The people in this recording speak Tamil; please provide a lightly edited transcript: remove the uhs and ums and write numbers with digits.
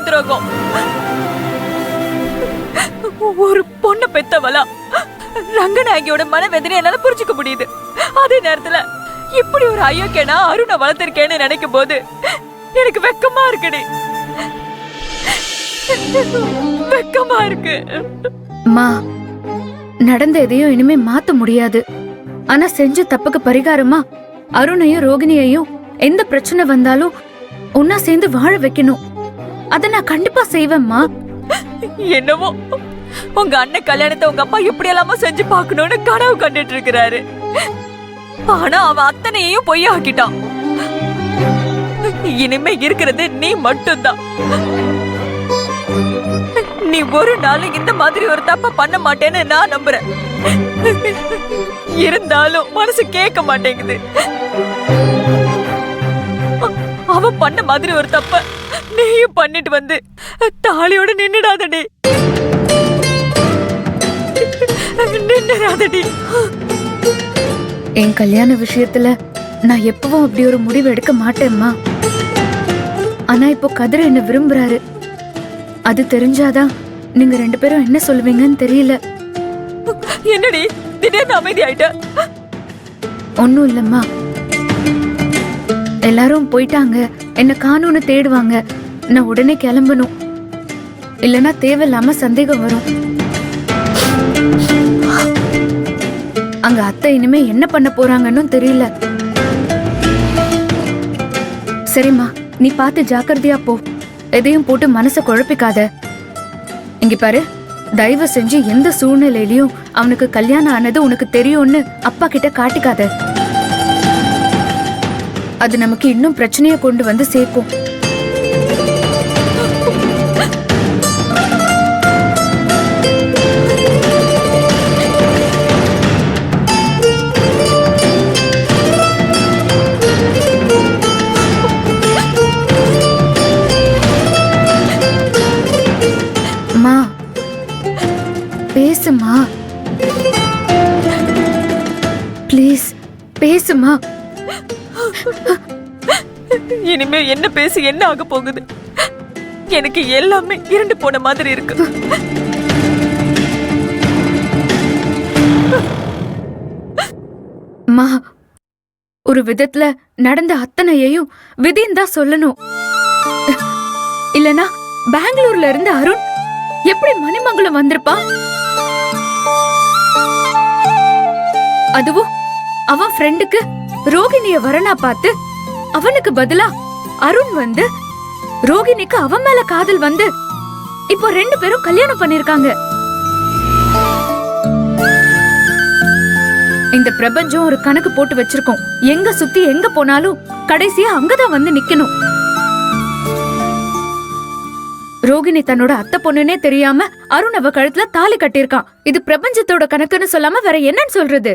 துரோகம். ஒரு பொண்ணு பெத்தவளா ரங்கநாயகியோட மனவேதனை என்னால புரிஞ்சுக்க முடியுது. அதே நேரத்துல இப்படி ஒரு அயோக்கியனா அருணை வளர்த்திருக்கேன்னு நினைக்கும் போது எனக்கு வெக்கமா இருக்குடி. வெக்கமா இருக்கு. நடந்த எதையும் இனிமே மாத்த முடியாது. ஆனா செஞ்ச தப்புக்கு பரிகாரமா அருணையும் ரோகிணியையும் எந்த பிரச்சனை வந்தாலும் ஒன்னா சேர்ந்து வாழ வைக்கணும். அத நான் கண்டிப்பா செய்வேம்மா. என்னவோ உங்க அண்ணன் கல்யாணத்தை உங்க அப்பா இப்படி எல்லாமோ செஞ்சு பாக்கணும்னு கனவு கண்டுட்டு இருக்கிறாரு. ஆனா அவன் அத்தனையும் பொய்யாக்கிட்டான். இனிமே இருக்கிறது நீ மட்டும்தான். நீ ஒரு நாள் இந்த மாதிரி ஒரு தப்ப பண்ண மாட்டேன்னு நான் நம்புறேன். இருந்தாலும் மனசு கேட்க மாட்டேங்குது. அவன் பண்ண மாதிரி ஒரு தப்ப நீயும் பண்ணிட்டு வந்து தாலியோட நின்னுடாதடி. நின்னுடாதடி. என் கல்யாண விஷயத்துல நான் எப்பவும் அப்படி ஒரு முடிவு எடுக்க மாட்டேம்மா. ஆனா இப்போ கதிர என்ன விரும்புறாரு. அது தெரிஞ்சாதான் நீங்க 2 பேரும் என்ன சொல்லுவீங்கன்னு தெரியல. என்னடி திடீர்னு அமைதி ஆயிட்ட? ஒன்னும் இல்லம்மா. எல்லாரும் போயிட்டாங்க, என்ன காணும்னு தேடுவாங்க. நான் உடனே கிளம்பணும். இல்லனா தேவையில்லாம சந்தேகம் வரும். அங்க அத்தை இனிமே என்ன பண்ண போறாங்கன்னு தெரியல. சரிம்மா, நீ பார்த்து ஜாக்கிரதையா போ. எதையும் போட்டு மனச குழப்பிக்காத. இங்க பாரு, தயவு செஞ்சு எந்த சூழ்நிலையிலயும் அவனுக்கு கல்யாணம் ஆனது உனக்கு தெரியும்னு அப்பா கிட்ட காட்டிக்காத. அது நமக்கு இன்னும் பிரச்சனைய கொண்டு வந்து சேர்க்கும். பேசுமா, ப்ளீஸ் பேசுமா. இனிமே என்ன பேசி என்ன ஆக போகுது? எனக்கு எல்லாமே இருண்டு போன மாதிரி இருக்கு. மா, ஒரு விதத்துல நடந்த அத்தனையையும் விதின்னு தான் சொல்லணும். இல்லனா பெங்களூர்ல இருந்து அருண் எப்படி மணிமங்கலம் வந்திருப்பா? அதுவும் அவன் ஃப்ரெண்டுக்கு ரோகிணிய வரனா பார்த்து அவனுக்கு பதிலா அருண் வந்து ரோகிணிக்கு அவன் மேல காதல் வந்து இப்போ 2 பேரும் கல்யாணம் பண்ணிருக்காங்க. இந்த பிரபஞ்சம் ஒரு கணக்கு போட்டு வச்சிருக்கோம். எங்க சுத்தி எங்க போனாலும் கடைசியா அங்கதான் வந்து நிக்கணும். ரோகிணி தன்னோட அத்தை பொண்ணுனே தெரியாம அருண் அவ கழுத்துல தாலி கட்டியிருக்கான். இது பிரபஞ்சத்தோட கணக்குன்னு சொல்லாம வேற என்னன்னு சொல்றது?